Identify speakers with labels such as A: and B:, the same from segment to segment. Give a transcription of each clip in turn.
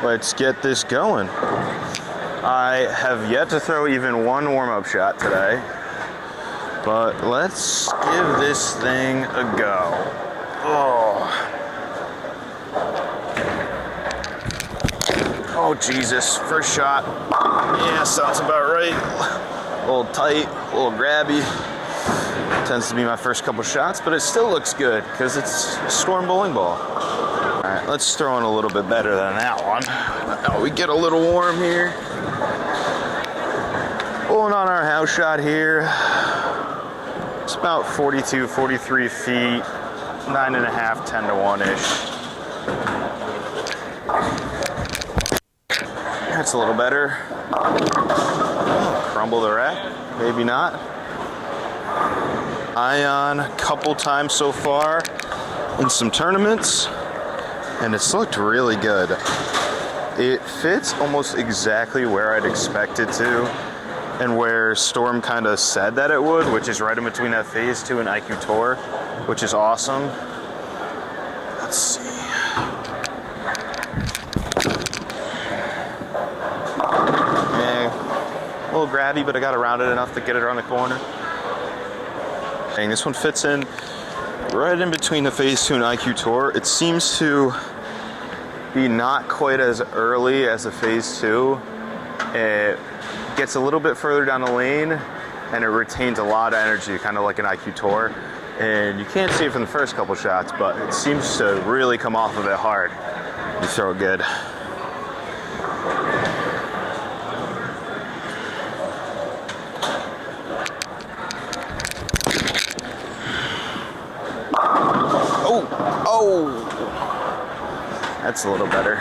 A: let's get this going. I have yet to throw even one warm-up shot today, but let's give this thing a go. Oh Jesus, first shot. Yeah, sounds about right. A little tight, a little grabby. Tends to be my first couple shots, but it still looks good because it's a Storm bowling ball. All right, let's throw in a little bit better than that one. Now we get a little warm here. Pulling on our house shot here. It's about 42, 43 feet, 9.5, 10 to 1-ish. That's a little better. Crumble the rack, maybe not. Ion a couple times so far in some tournaments, and it's looked really good. It fits almost exactly where I'd expect it to, and where Storm kind of said that it would, which is right in between that Phase 2 and IQ Tour, which is awesome. Let's see. A little grabby, but I got around it enough to get it around the corner. And this one fits in right in between the Phase 2 and IQ Tour. It seems to be not quite as early as the Phase 2. It gets a little bit further down the lane, and it retains a lot of energy, kind of like an IQ Tour. And you can't see it from the first couple shots, but it seems to really come off of it hard. You throw it good. That's a little better.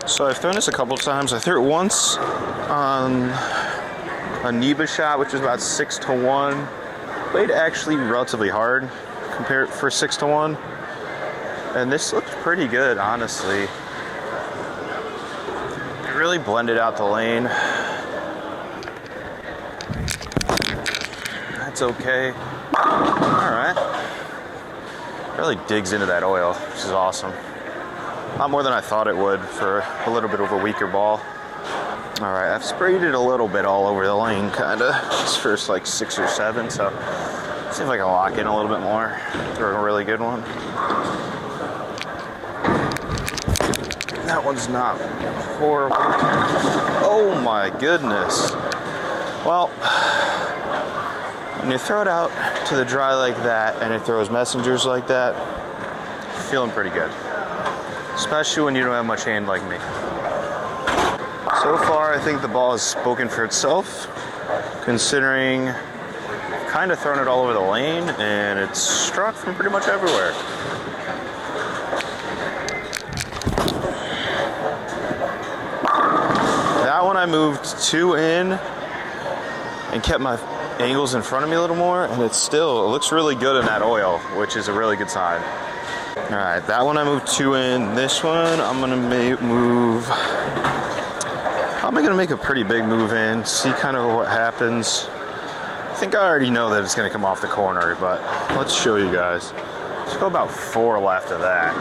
A: So I've thrown this a couple times. I threw it once on a Neba shot, which is about 6 to 1. Played actually relatively hard compared for 6 to 1. And this looked pretty good, honestly. It really blended out the lane. That's okay. All right. Really digs into that oil, which is awesome. A lot more than I thought it would for a little bit of a weaker ball. All right, I've sprayed it a little bit all over the lane, kinda. This first like 6 or 7, so see if I can lock in a little bit more. Throw a really good one. That one's not horrible. Oh my goodness. Well, when you throw it out to the dry like that and it throws messengers like that, feeling pretty good. Especially when you don't have much hand like me. So far, I think the ball has spoken for itself, considering I've kind of thrown it all over the lane and it's struck from pretty much everywhere. That one I moved 2 in and kept my angles in front of me a little more, and it looks really good in that oil, which is a really good sign. All right, that one I moved 2 in. This one I'm gonna move. I'm gonna make a pretty big move in, see kind of what happens. I think I already know that it's gonna come off the corner, but let's show you guys. Let's go about 4 left of that.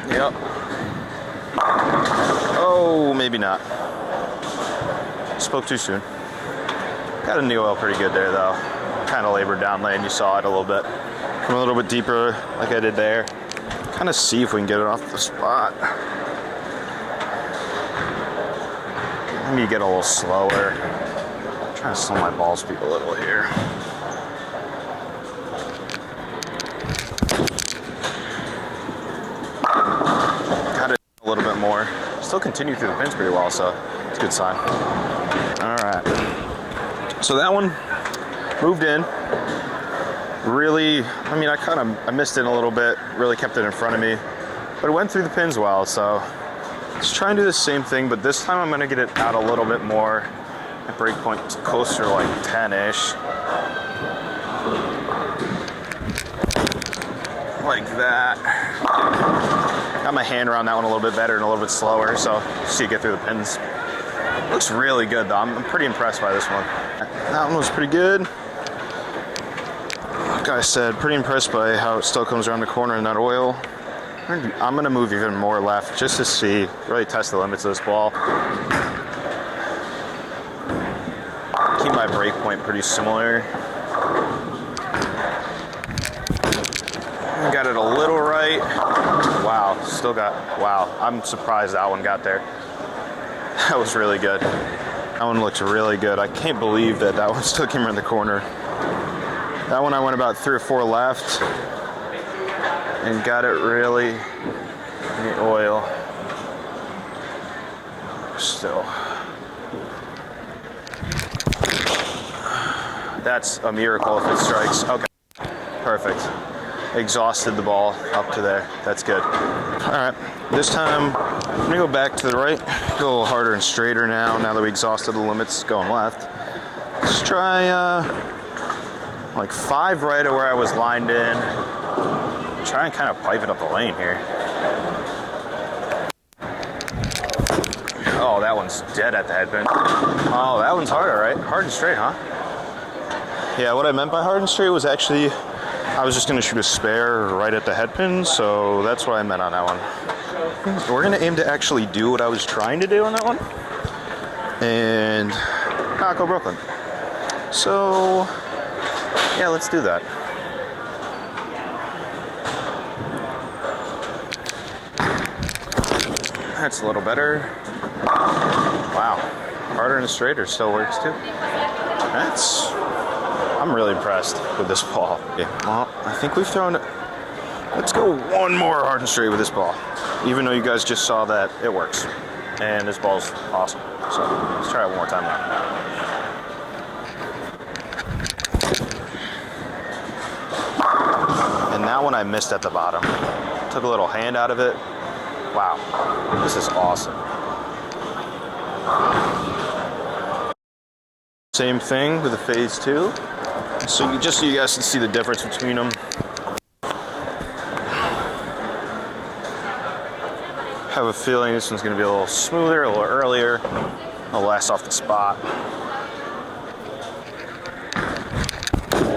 A: Yep. Oh, maybe not. Spoke too soon. Got a new oil pretty good there, though. Kind of labored down lane. You saw it a little bit. Come a little bit deeper, like I did there. Kind of see if we can get it off the spot. Let me get a little slower. I'm trying to slow my ball speed a little here. Got it a little bit more. Still continue through the pins pretty well, so it's a good sign. All right. So that one moved in. Really, I mean, I missed it a little bit. Really kept it in front of me, but it went through the pins well. So let's try and do the same thing, but this time I'm gonna get it out a little bit more. At break point closer to like 10-ish. Like that. Got my hand around that one a little bit better and a little bit slower, so see it get through the pins. Looks really good though. I'm pretty impressed by this one. That one was pretty good. like I said, pretty impressed by how it still comes around the corner in that oil. I'm gonna move even more left just to see, really test the limits of this ball. Keep my break point pretty similar. Got it a little right. Wow, still got, wow, I'm surprised that one got there. That was really good. That one looked really good. I can't believe that one still came around the corner. That one I went about 3 or 4 left and got it really in the oil. Still. That's a miracle if it strikes. Okay, perfect. Exhausted the ball up to there. That's good. All right, this time I'm gonna go back to the right, go a little harder and straighter now that we exhausted the limits going left. Let's try like 5 right of where I was lined in. Try and kind of pipe it up the lane here. Oh, that one's dead at the headpin. Oh, that one's hard, all right. Hard and straight, huh? Yeah, what I meant by hard and straight was actually I was just going to shoot a spare right at the headpin, so that's what I meant on that one. We're going to aim to actually do what I was trying to do on that one, and not go Brooklyn. So, yeah, let's do that. That's a little better. Wow, harder and straighter still works too. I'm really impressed with this ball. Okay, well, I think we've thrown it. Let's go one more hard and straight with this ball. Even though you guys just saw that it works. And this ball's awesome. So let's try it one more time now. And that one I missed at the bottom. Took a little hand out of it. Wow, this is awesome. Same thing with the phase 2. So just so you guys can see the difference between them. I have a feeling this one's going to be a little smoother, a little earlier, a little less off the spot.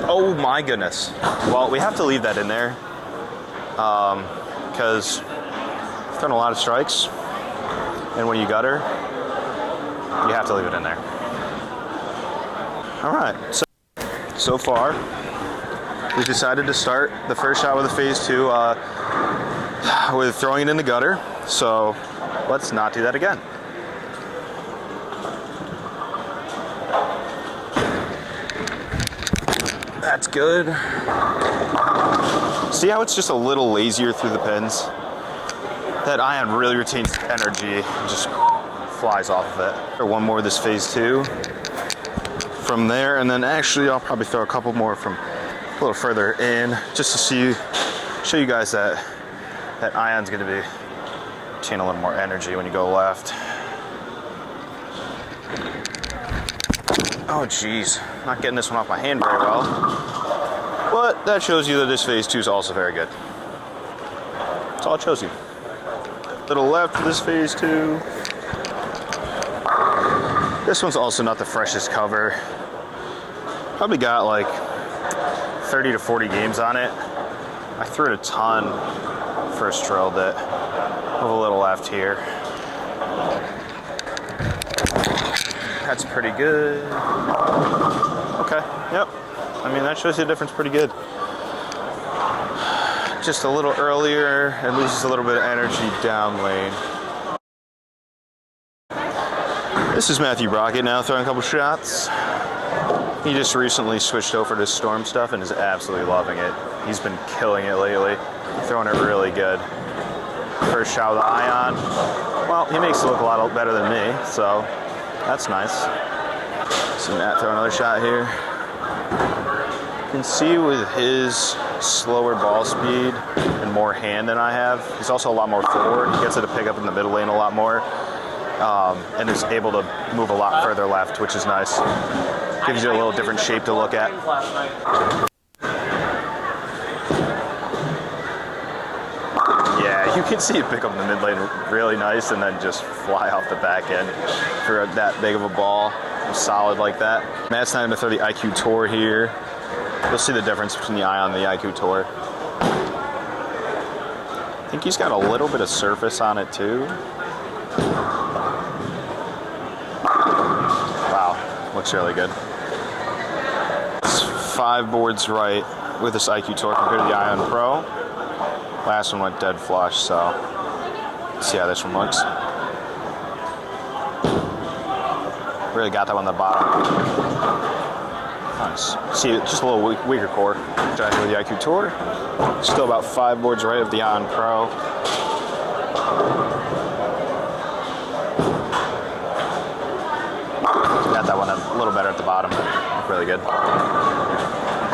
A: Oh my goodness. Well, we have to leave that in there because I've done a lot of strikes, and when you gutter, you have to leave it in there. All right, so far, we decided to start the first shot with a phase 2 with throwing it in the gutter. So let's not do that again. That's good. See how it's just a little lazier through the pins? That ion really retains energy and just flies off of it. One more of this phase 2 from there, and then actually I'll probably throw a couple more from a little further in just to show you guys that ion's going to be retaining a little more energy when you go left. Oh geez, not getting this one off my hand very well, but that shows you that this phase 2 is also very good. That's all it shows you. Little left for this phase 2. This one's also not the freshest cover. Probably got like 30 to 40 games on it. I threw it a ton first drilled it. Move a little left here. That's pretty good. Okay, yep. I mean, that shows you the difference pretty good. Just a little earlier, it loses a little bit of energy down lane. This is Matthew Brockett now throwing a couple shots. He just recently switched over to Storm stuff and is absolutely loving it. He's been killing it lately, throwing it really good. First shot with the ion. Well, he makes it look a lot better than me, so that's nice. See Matt throw another shot here. You can see with his slower ball speed and more hand than I have, he's also a lot more forward. He gets it to pick up in the middle lane a lot more. And is able to move a lot further left, which is nice. Gives you a little different shape to look at. Yeah, you can see it pick up in the mid lane really nice and then just fly off the back end for that big of a ball. Solid like that. Matt's not going to throw the IQ Tour here. You'll see the difference between the Ion and the IQ Tour. I think he's got a little bit of surface on it too. Wow, looks really good. It's 5 boards right with this IQ Tour compared to the Ion Pro. Last one went dead flush, so let's see how this one looks. Really got that one on the bottom. Nice. See, just a little weaker core. Driving with the IQ Tour. Still about 5 boards right of the Ion Pro. Got that one a little better at the bottom, but really good.